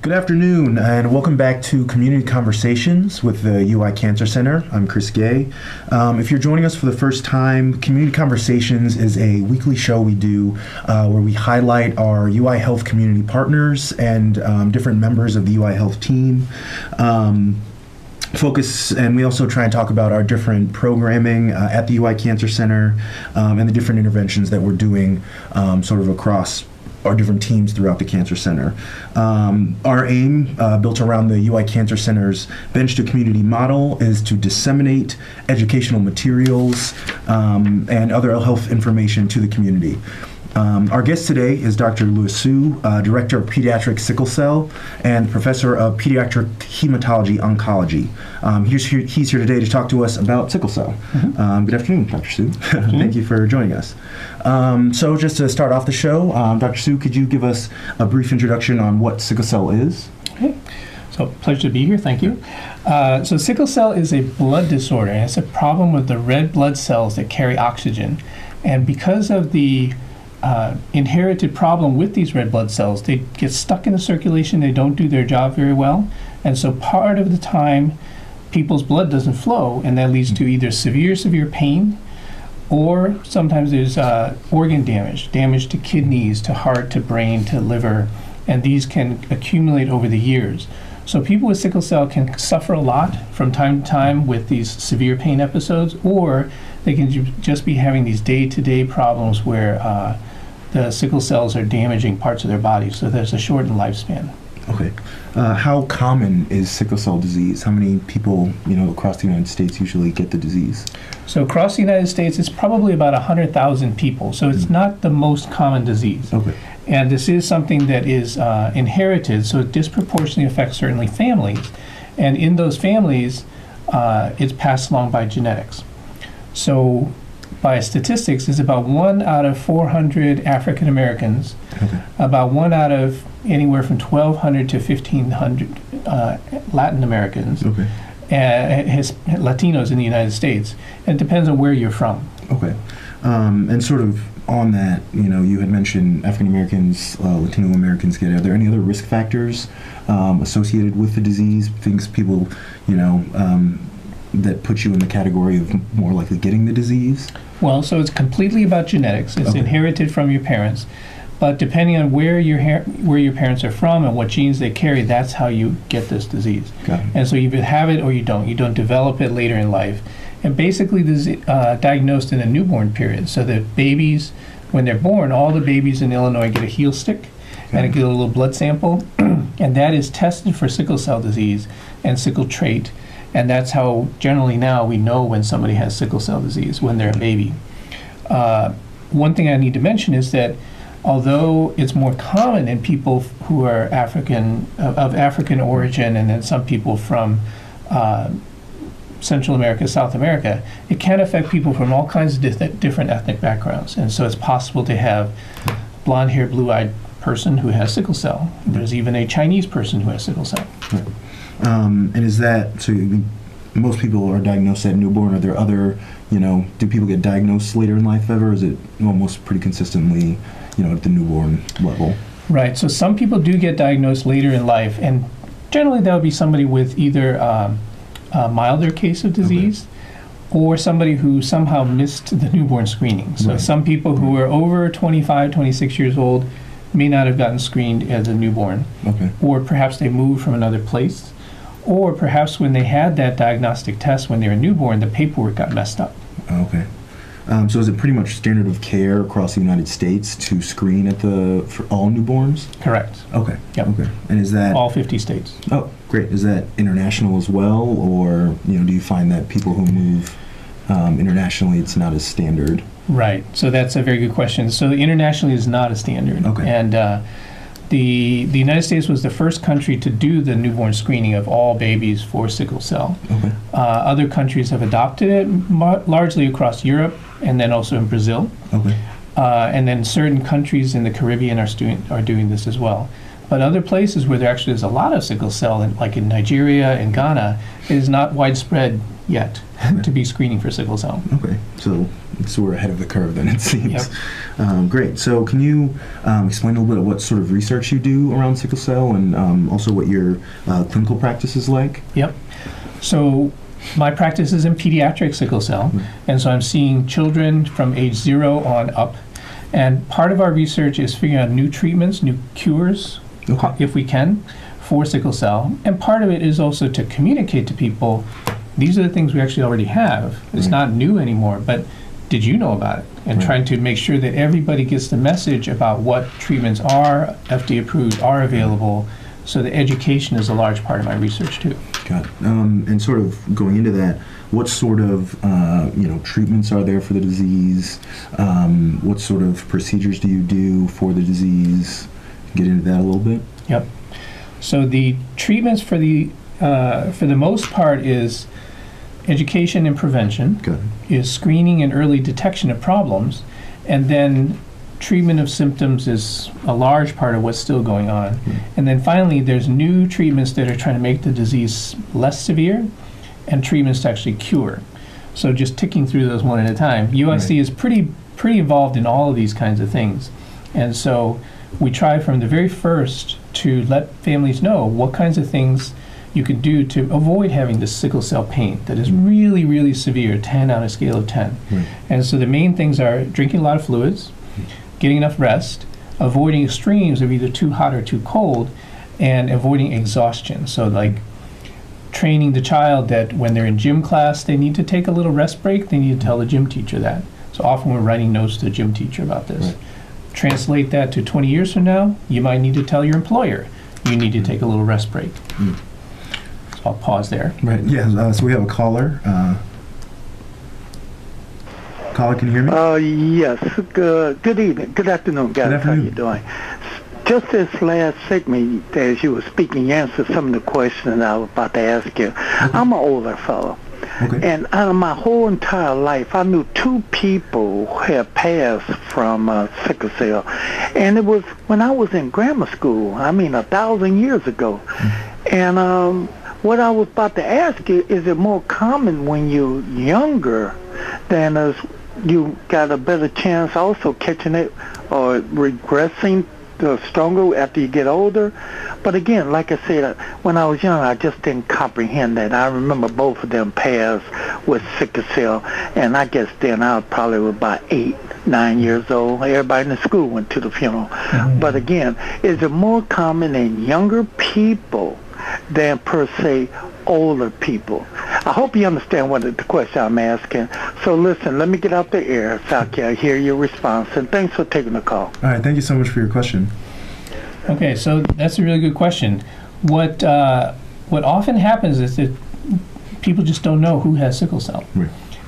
Good afternoon, and welcome back to Community Conversations with the UI Cancer Center. I'm Chris Gay. If you're joining us for the first time, Community Conversations is a weekly show we do where we highlight our UI Health community partners and different members of the UI Health team. And we also try and talk about our different programming at the UI Cancer Center and the different interventions that we're doing sort of across our different teams throughout the Cancer Center. Our aim, built around the UI Cancer Center's Bench to Community model, is to disseminate educational materials and other health information to the community. Our guest today is Dr. Louis Su, Director of Pediatric Sickle Cell and Professor of Pediatric Hematology Oncology. He's here today to talk to us about sickle cell. Mm-hmm. Good afternoon, Dr. Su. Thank you for joining us. So just to start off the show, Dr. Su, could you give us a brief introduction on what sickle cell is? Okay. So pleasure to be here. Thank you. So sickle cell is a blood disorder, and it's a problem with the red blood cells that carry oxygen. And because of the inherited problem with these red blood cells, they get stuck in the circulation, they don't do their job very well, and so part of the time people's blood doesn't flow, and that leads to either severe pain, or sometimes there's organ damage to kidneys, to heart, to brain, to liver, and these can accumulate over the years. So people with sickle cell can suffer a lot from time to time with these severe pain episodes, or they can just be having these day-to-day problems where the sickle cells are damaging parts of their body, so there's a shortened lifespan. Okay. How common is sickle cell disease? How many people, across the United States usually get the disease? So across the United States, it's probably about 100,000 people, so it's not the most common disease. Okay. And this is something that is inherited, so it disproportionately affects certainly families. And in those families, it's passed along by genetics. So by statistics, it's about 1 out of 400 African Americans, about 1 out of anywhere from 1,200 to 1,500 Latin Americans, Latinos in the United States. And it depends on where you're from. Okay. And sort of on that, you had mentioned African Americans, Latino Americans get it. Are there any other risk factors associated with the disease? Things people, that put you in the category of more likely getting the disease? Well, so it's completely about genetics. It's inherited from your parents, but depending on where your parents are from and what genes they carry, that's how you get this disease. And so you either have it or you don't. You don't develop it later in life. And basically this is diagnosed in a newborn period. So that babies, when they're born, all the babies in Illinois get a heel stick and get a little blood sample, and that is tested for sickle cell disease and sickle trait. And that's how generally now we know when somebody has sickle cell disease, when they're a baby. One thing I need to mention is that although it's more common in people who are of African origin, and then some people from Central America, South America, it can affect people from all kinds of different ethnic backgrounds. And so it's possible to have blonde-haired, blue-eyed person who has sickle cell. There's even a Chinese person who has sickle cell. Right. And is that, so most people are diagnosed at newborn? Are there other, do people get diagnosed later in life ever? Or is it almost pretty consistently, at the newborn level? Right, so some people do get diagnosed later in life, and generally that would be somebody with either a milder case of disease or somebody who somehow missed the newborn screening. So some people who are over 25, 26 years old may not have gotten screened as a newborn. Or perhaps they moved from another place. Or perhaps when they had that diagnostic test when they were newborn, the paperwork got messed up. Okay. So is it pretty much standard of care across the United States to screen for all newborns? Correct. Okay. Yep. Okay. And is that all 50 states? Oh, great. Is that international as well, or do you find that people who move internationally, it's not as standard? Right. So that's a very good question. So internationally is not a standard. Okay. And the United States was the first country to do the newborn screening of all babies for sickle cell. Other countries have adopted it, largely across Europe, and then also in Brazil. And then certain countries in the Caribbean are doing this as well. But other places where there actually is a lot of sickle cell, like in Nigeria and Ghana, it is not widespread yet to be screening for sickle cell. Okay, so we're ahead of the curve then, it seems. Yep. Great. So can you explain a little bit of what sort of research you do around sickle cell, and also what your clinical practice is like? Yep. So my practice is in pediatric sickle cell, and so I'm seeing children from age 0 on up. And part of our research is figuring out new treatments, new cures, if we can, for sickle cell. And part of it is also to communicate to people, these are the things we actually already have. It's not new anymore, but did you know about it? And trying to make sure that everybody gets the message about what treatments are FDA approved, are available. So the education is a large part of my research too. Got it. And sort of going into that, what sort of treatments are there for the disease? What sort of procedures do you do for the disease? Get into that a little bit. Yep. So the treatments for the most part is education and prevention, is screening and early detection of problems, and then treatment of symptoms is a large part of what's still going on. And then finally, there's new treatments that are trying to make the disease less severe, and treatments to actually cure. So just ticking through those one at a time. UIC is pretty involved in all of these kinds of things. And so we try from the very first to let families know what kinds of things you can do to avoid having this sickle cell pain that is really, really severe, 10 on a scale of 10. And so the main things are drinking a lot of fluids, getting enough rest, avoiding extremes of either too hot or too cold, and avoiding exhaustion. So like training the child that when they're in gym class, they need to take a little rest break, they need to tell the gym teacher that. So often we're writing notes to the gym teacher about this. Translate that to 20 years from now, you might need to tell your employer you need to take a little rest break. So I'll pause there. Right, yeah, so we have a caller. Caller, can you hear me? Yes. Good evening. Good afternoon, guys. Good afternoon. How you doing? Just this last segment, as you were speaking, you answered some of the questions I was about to ask you. I'm an older fellow. And out of my whole entire life, I knew 2 people who had passed from sickle cell. And it was when I was in grammar school, 1,000 years ago. And what I was about to ask you, is it more common when you're younger than as you got a better chance also catching it or regressing stronger after you get older? But again, like I said, when I was young, I just didn't comprehend that. I remember both of them passed with sickle cell, and I guess then I was probably about 8, 9 years old. Everybody in the school went to the funeral. But again, is it more common in younger people than per se older people? I hope you understand what the question I'm asking. So listen, let me get out the air so I can hear your response. And thanks for taking the call. All right, thank you so much for your question. Okay, so that's a really good question. What often happens is that people just don't know who has sickle cell.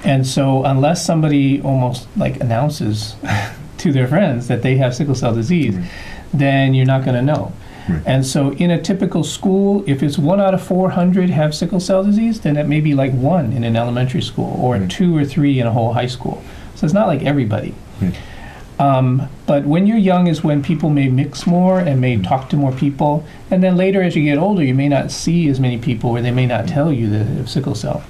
And so unless somebody almost like announces to their friends that they have sickle cell disease, then you're not going to know. And so in a typical school, if it's 1 out of 400 have sickle cell disease, then it may be like 1 in an elementary school, or 2 or 3 in a whole high school. So it's not like everybody. But when you're young is when people may mix more and may talk to more people. And then later as you get older, you may not see as many people, or they may not tell you that they have sickle cell.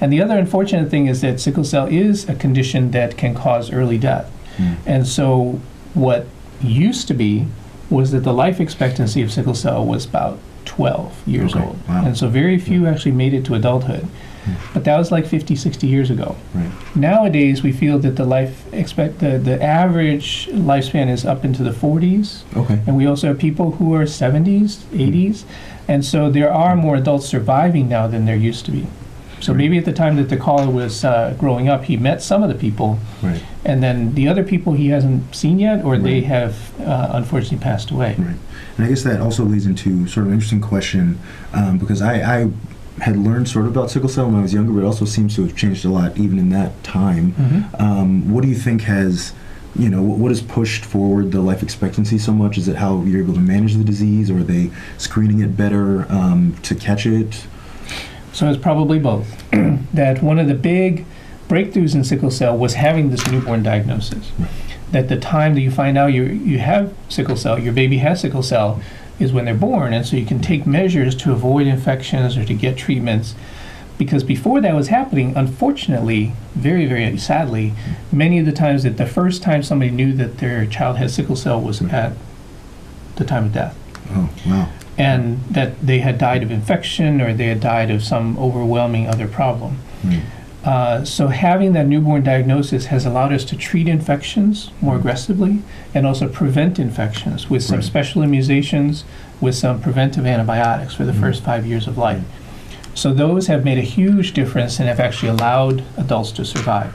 And the other unfortunate thing is that sickle cell is a condition that can cause early death. And so what used to be was that the life expectancy of sickle cell was about 12 years old. And so very few actually made it to adulthood. But that was like 50, 60 years ago. Nowadays, we feel that the average lifespan is up into the 40s. And we also have people who are 70s, 80s. And so there are more adults surviving now than there used to be. So maybe at the time that the caller was growing up, he met some of the people, and then the other people he hasn't seen yet, or they have unfortunately passed away. And I guess that also leads into sort of an interesting question, because I had learned sort of about sickle cell when I was younger, but it also seems to have changed a lot even in that time. What do you think has, what has pushed forward the life expectancy so much? Is it how you're able to manage the disease, or are they screening it better to catch it? So it's probably both. That one of the big breakthroughs in sickle cell was having this newborn diagnosis. That the time that you find out you have sickle cell, your baby has sickle cell, is when they're born, and so you can take measures to avoid infections or to get treatments. Because before that was happening, unfortunately, very, very sadly, many of the times that the first time somebody knew that their child had sickle cell was at the time of death. Oh, wow. And that they had died of infection or they had died of some overwhelming other problem. So having that newborn diagnosis has allowed us to treat infections more aggressively and also prevent infections with some special immunizations, with some preventive antibiotics for the first 5 years of life. So those have made a huge difference and have actually allowed adults to survive.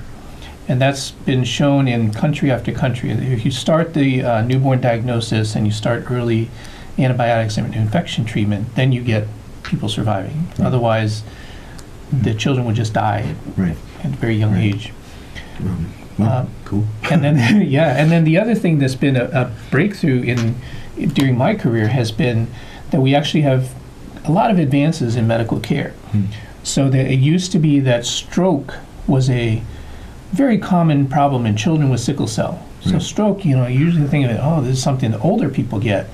And that's been shown in country after country. If you start the newborn diagnosis and you start early antibiotics and infection treatment, then you get people surviving. Otherwise, the children would just die at a very young age. Cool. And then, and then the other thing that's been a breakthrough during my career has been that we actually have a lot of advances in medical care. So that it used to be that stroke was a very common problem in children with sickle cell. So stroke, you usually think of it, this is something that older people get.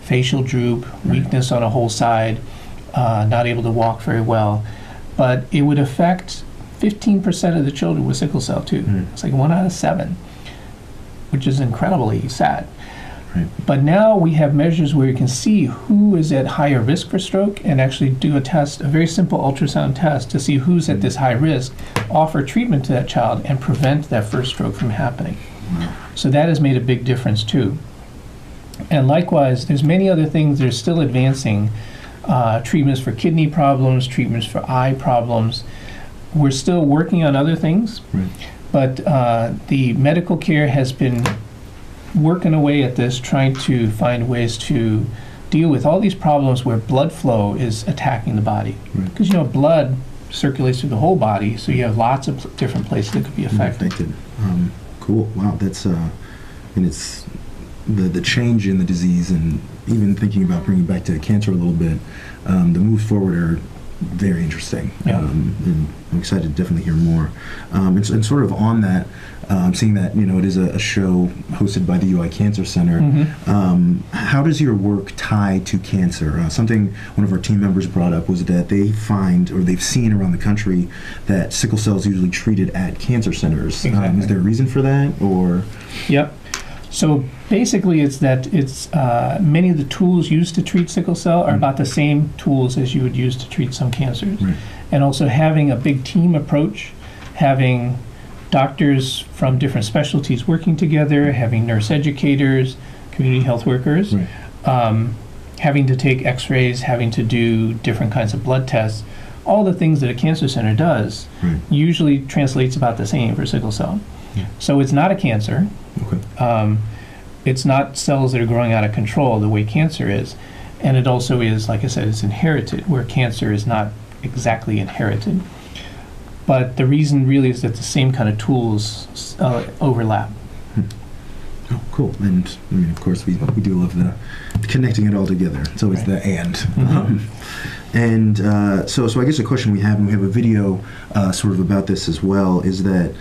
Facial droop, weakness on a whole side, not able to walk very well. But it would affect 15% of the children with sickle cell too. It's like 1 out of 7, which is incredibly sad. But now we have measures where you can see who is at higher risk for stroke and actually do a test, a very simple ultrasound test to see who's at this high risk, offer treatment to that child and prevent that first stroke from happening. So that has made a big difference too. And likewise, there's many other things that are still advancing, treatments for kidney problems, treatments for eye problems. We're still working on other things, but the medical care has been working away at this, trying to find ways to deal with all these problems where blood flow is attacking the body. Because blood circulates through the whole body, so you have lots of different places that could be affected. Cool. Wow, that's and it's the change in the disease, and even thinking about bringing back to cancer a little bit. The moves forward are very interesting, and I'm excited to definitely hear more. And sort of on that, seeing that it is a show hosted by the UI Cancer Center. How does your work tie to cancer? Something one of our team members brought up was that they find, or they've seen around the country, that sickle cell is usually treated at cancer centers. Is there a reason for that, or? Yep. So basically, it's many of the tools used to treat sickle cell are about the same tools as you would use to treat some cancers. And also having a big team approach, having doctors from different specialties working together, having nurse educators, community health workers, having to take x-rays, having to do different kinds of blood tests. All the things that a cancer center does usually translates about the same for sickle cell. So it's not a cancer. It's not cells that are growing out of control the way cancer is. And it also is, like I said, it's inherited, where cancer is not exactly inherited. But the reason really is that the same kind of tools overlap. Oh, cool. And of course, we do love the connecting it all together. It's always the and. So I guess the question we have, and we have a video sort of about this as well, is that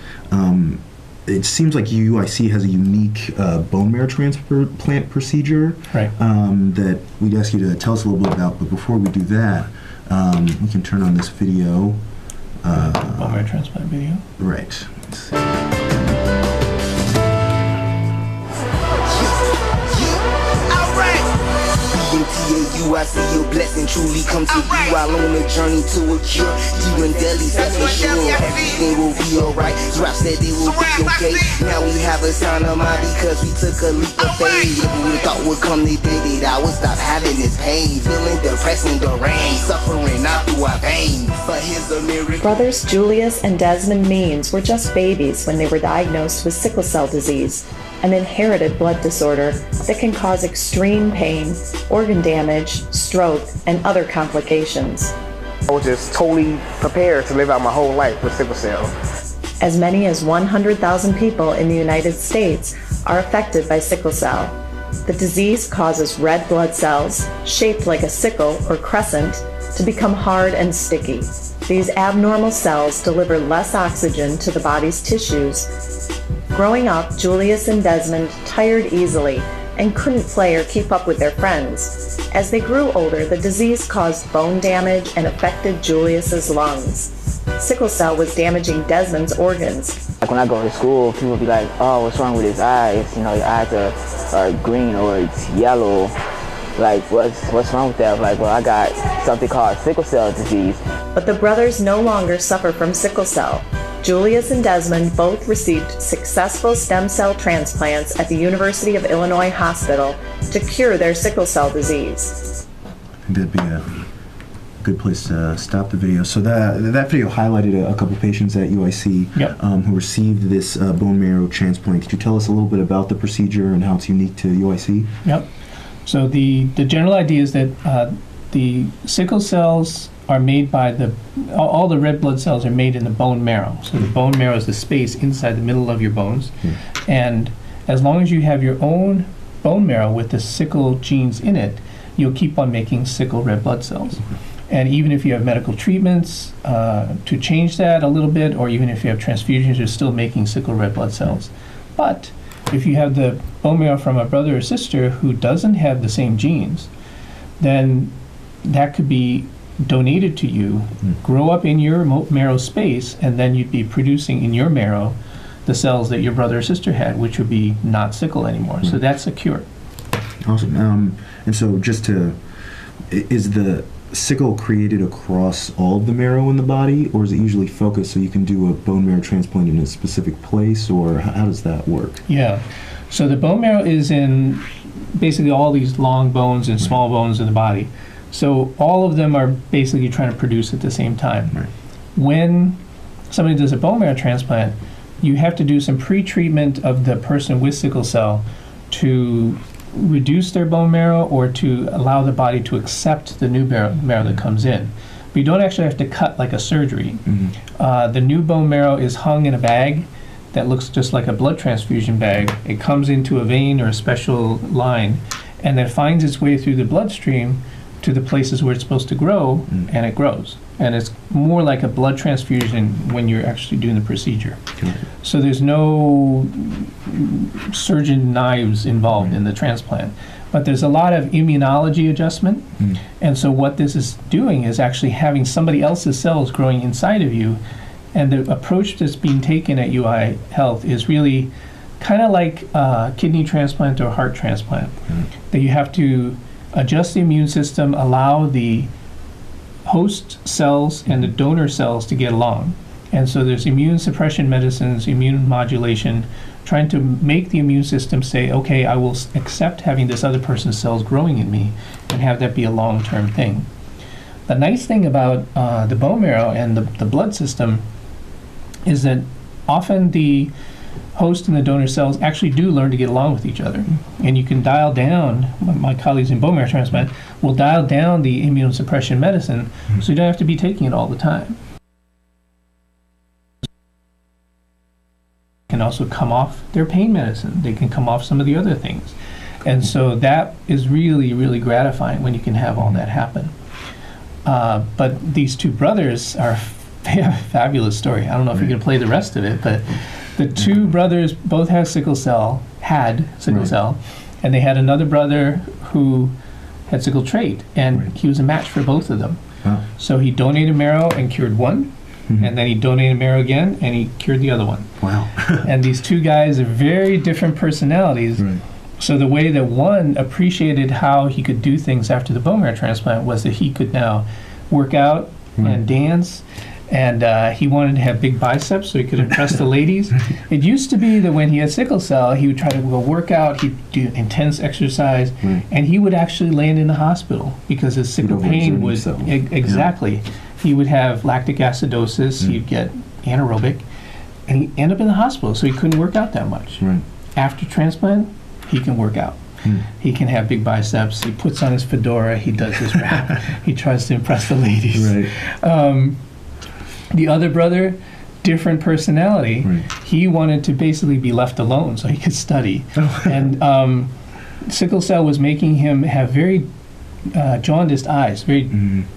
it seems like UIC has a unique bone marrow transplant procedure that we'd ask you to tell us a little bit about. But before we do that, we can turn on this video. Bone marrow transplant video. Right. Let's see. I see your blessing truly come to you while on a journey to a cure. You and Deli said for sure everything will be alright. Drop said it will be okay. Now we have a sign of mind because we took a leap of faith. If we thought would come, they did it. I would stop having this pain, feeling depressed in the rain, suffering out through our veins. But here's a miracle. Brothers Julius and Desmond Means were just babies when they were diagnosed with sickle cell disease, an inherited blood disorder that can cause extreme pain, organ damage, stroke, and other complications. I was just totally prepared to live out my whole life with sickle cell. As many as 100,000 people in the United States are affected by sickle cell. The disease causes red blood cells, shaped like a sickle or crescent, to become hard and sticky. These abnormal cells deliver less oxygen to the body's tissues. Growing up, Julius and Desmond tired easily and couldn't play or keep up with their friends. As they grew older, the disease caused bone damage and affected Julius's lungs. Sickle cell was damaging Desmond's organs. Like when I go to school, people be like, "Oh, what's wrong with his eyes? You know, your eyes are green or it's yellow. Like, what's wrong with that?" I'm like, well, I got something called sickle cell disease. But the brothers no longer suffer from sickle cell. Julius and Desmond both received successful stem cell transplants at the University of Illinois Hospital to cure their sickle cell disease. I think that'd be a good place to stop the video. So that video highlighted a couple patients at UIC who received this bone marrow transplant. Could you tell us a little bit about the procedure and how it's unique to UIC? Yep. So the general idea is that the sickle cells are made by all the red blood cells are made in the bone marrow. So the bone marrow is the space inside the middle of your bones. And as long as you have your own bone marrow with the sickle genes in it, you'll keep on making sickle red blood cells. And even if you have medical treatments to change that a little bit, or even if you have transfusions, you're still making sickle red blood cells. But if you have the bone marrow from a brother or sister who doesn't have the same genes, then that could be donated to you, grow up in your marrow space, and then you'd be producing in your marrow the cells that your brother or sister had, which would be not sickle anymore. So that's a cure. Awesome. And so is the sickle created across all of the marrow in the body, or is it usually focused so you can do a bone marrow transplant in a specific place, or how does that work? Yeah. So the bone marrow is in basically all these long bones and small bones in the body. So all of them are basically trying to produce at the same time. Right. When somebody does a bone marrow transplant, you have to do some pre-treatment of the person with sickle cell to reduce their bone marrow or to allow the body to accept the new marrow that comes in. But you don't actually have to cut like a surgery. The new bone marrow is hung in a bag that looks just like a blood transfusion bag. It comes into a vein or a special line and then finds its way through the bloodstream to the places where it's supposed to grow, and it grows. And it's more like a blood transfusion when you're actually doing the procedure. So there's no surgeon knives involved in the transplant. But there's a lot of immunology adjustment. And so what this is doing is actually having somebody else's cells growing inside of you. And the approach that's being taken at UI Health is really kind of like a kidney transplant or heart transplant. That you have to adjust the immune system, allow the host cells and the donor cells to get along. And so there's immune suppression medicines, immune modulation, trying to make the immune system say, okay, I will accept having this other person's cells growing in me and have that be a long-term thing. The nice thing about the bone marrow and the blood system is that often the host and the donor cells actually do learn to get along with each other. And you can dial down, my colleagues in bone marrow transplant will dial down the immunosuppression medicine so you don't have to be taking it all the time. Can also come off their pain medicine. They can come off some of the other things. And so that is really, really gratifying when you can have all that happen. But these two brothers they have a fabulous story. I don't know if you're going to play the rest of it, but the two brothers both had sickle cell, and they had another brother who had sickle trait, and he was a match for both of them. So he donated marrow and cured one, and then he donated marrow again, and he cured the other one. Wow. And these two guys are very different personalities. So the way that one appreciated how he could do things after the bone marrow transplant was that he could now work out and dance. And he wanted to have big biceps so he could impress the ladies. It used to be that when he had sickle cell, he would try to go work out, he'd do intense exercise, and he would actually land in the hospital because his sickle pain would, exactly. He would have lactic acidosis, he'd get anaerobic, and he'd end up in the hospital, so he couldn't work out that much. After transplant, he can work out. He can have big biceps, he puts on his fedora, he does his rap, he tries to impress the ladies. The other brother, different personality. He wanted to basically be left alone so he could study. And sickle cell was making him have very jaundiced eyes, very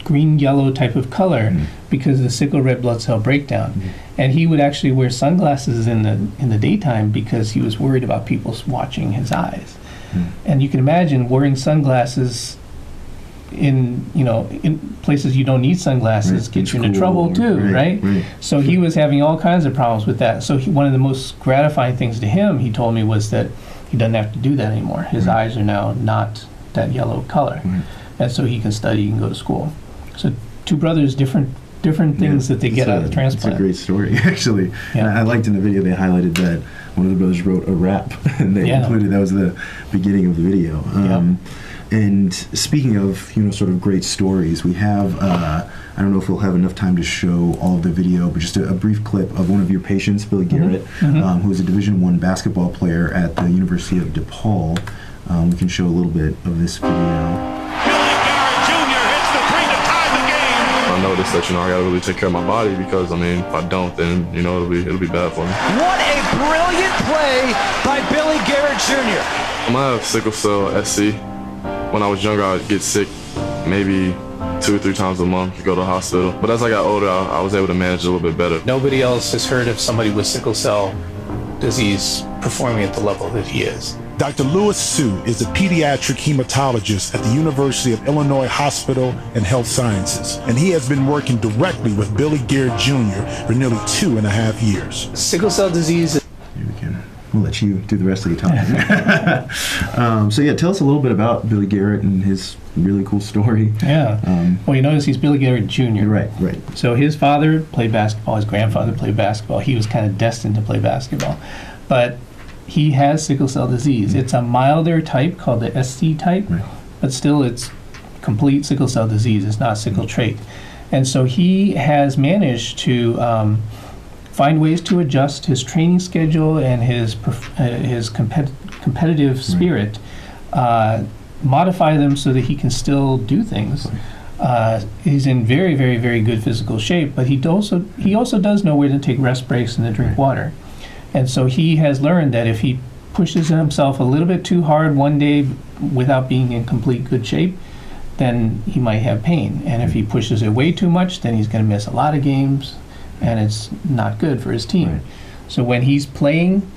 green-yellow type of color because of the sickle red blood cell breakdown. And he would actually wear sunglasses in the daytime because he was worried about people watching his eyes. And you can imagine wearing sunglasses in in places you don't need sunglasses gets you into trouble too, right? So he was having all kinds of problems with that. So one of the most gratifying things to him, he told me, was that he doesn't have to do that anymore. His eyes are now not that yellow color, and so he can study and go to school. So two brothers, different things that they get out of the transplant. It's a great story, actually. And I liked in the video they highlighted that one of the brothers wrote a rap, and they included, that was the beginning of the video. And speaking of, sort of great stories, we have, I don't know if we'll have enough time to show all of the video, but just a brief clip of one of your patients, Billy Garrett, who is a Division I basketball player at the University of DePaul. We can show a little bit of this video. I noticed that, I gotta really take care of my body, because, if I don't, then, it'll be bad for me. What a brilliant play by Billy Garrett Jr. I have sickle cell SC. When I was younger, I'd get sick maybe 2 or 3 times a month to go to the hospital. But as I got older, I was able to manage it a little bit better. Nobody else has heard of somebody with sickle cell disease performing at the level that he is. Dr. Louis Sue is a pediatric hematologist at the University of Illinois Hospital and Health Sciences, and he has been working directly with Billy Garrett Jr. for nearly 2.5 years. Sickle cell disease. We'll let you do the rest of the talking. So tell us a little bit about Billy Garrett and his really cool story. Well, you notice he's Billy Garrett Jr. Right. So his father played basketball, his grandfather played basketball. He was kind of destined to play basketball. But he has sickle cell disease. It's a milder type called the SC type, but still it's complete sickle cell disease. It's not sickle trait. And so he has managed to find ways to adjust his training schedule and his competitive spirit, modify them so that he can still do things. He's in very, very, very good physical shape, but he also does know where to take rest breaks and to drink water. And so he has learned that if he pushes himself a little bit too hard one day without being in complete good shape, then he might have pain. And if he pushes it way too much, then he's going to miss a lot of games, and it's not good for his team. So when he's playing,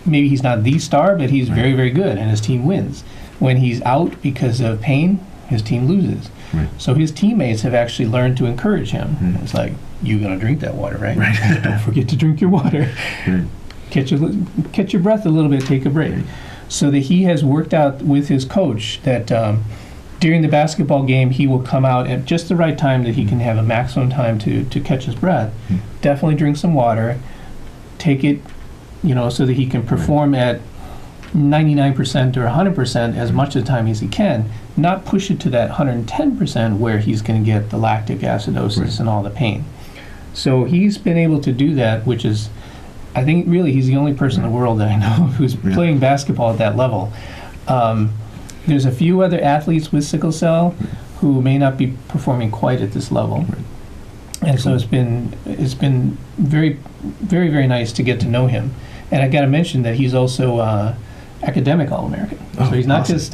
maybe he's not the star, but he's very, very good, and his team wins. When he's out because of pain, his team loses. So his teammates have actually learned to encourage him. It's like, you're going to drink that water, right? Don't forget to drink your water. Catch your breath a little bit, take a break. So that he has worked out with his coach that during the basketball game, he will come out at just the right time that he can have a maximum time to catch his breath. Definitely drink some water, take it, so that he can perform at 99% or 100% as much of the time as he can, not push it to that 110% where he's going to get the lactic acidosis and all the pain. So he's been able to do that, which is, I think really he's the only person in the world that I know who's playing basketball at that level. There's a few other athletes with sickle cell who may not be performing quite at this level. And so it's been very, very, very nice to get to know him. And I got to mention that he's also academic All-American. So he's not just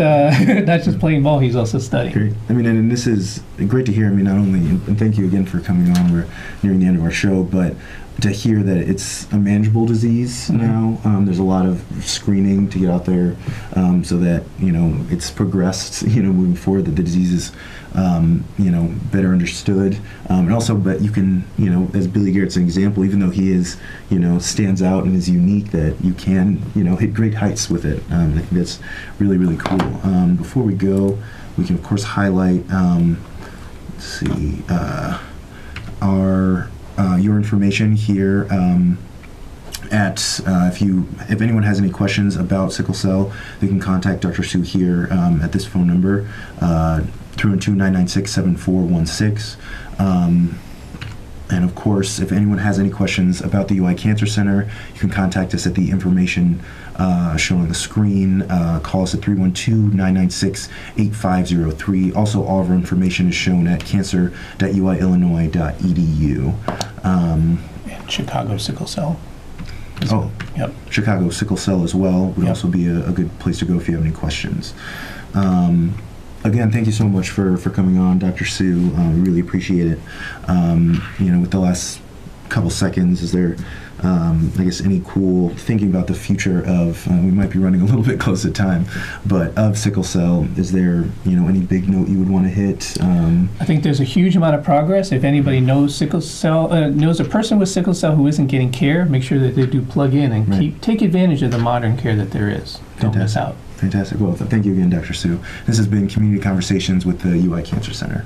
playing ball, he's also studying. Great. And this is great to hear. Not only, and thank you again for coming on, we're nearing the end of our show, but to hear that it's a manageable disease now. There's a lot of screening to get out there so that, it's progressed, moving forward, that the disease is, better understood. And also, but you can, as Billy Garrett's an example, even though he is, stands out and is unique, that you can, hit great heights with it. I think that's really, really cool. Before we go, we can, of course, highlight, your information here if anyone has any questions about sickle cell, they can contact Dr. Sue here at this phone number, 312-996-7416. And of course, if anyone has any questions about the UI Cancer Center, you can contact us at the information shown on the screen. Call us at 312-996-8503. Also, all of our information is shown at cancer.uiillinois.edu. And Chicago Sickle Cell. Chicago Sickle Cell as well would also be a good place to go if you have any questions. Again, thank you so much for coming on, Dr. Sue. We really appreciate it. With the last couple seconds, is there I guess any cool thinking about the future of, we might be running a little bit close to time, but of sickle cell, is there, any big note you would want to hit? I think there's a huge amount of progress. If anybody knows sickle cell, knows a person with sickle cell who isn't getting care, make sure that they do plug in and take advantage of the modern care that there is. Don't miss out. Fantastic. Well, thank you again, Dr. Sue. This has been Community Conversations with the UI Cancer Center.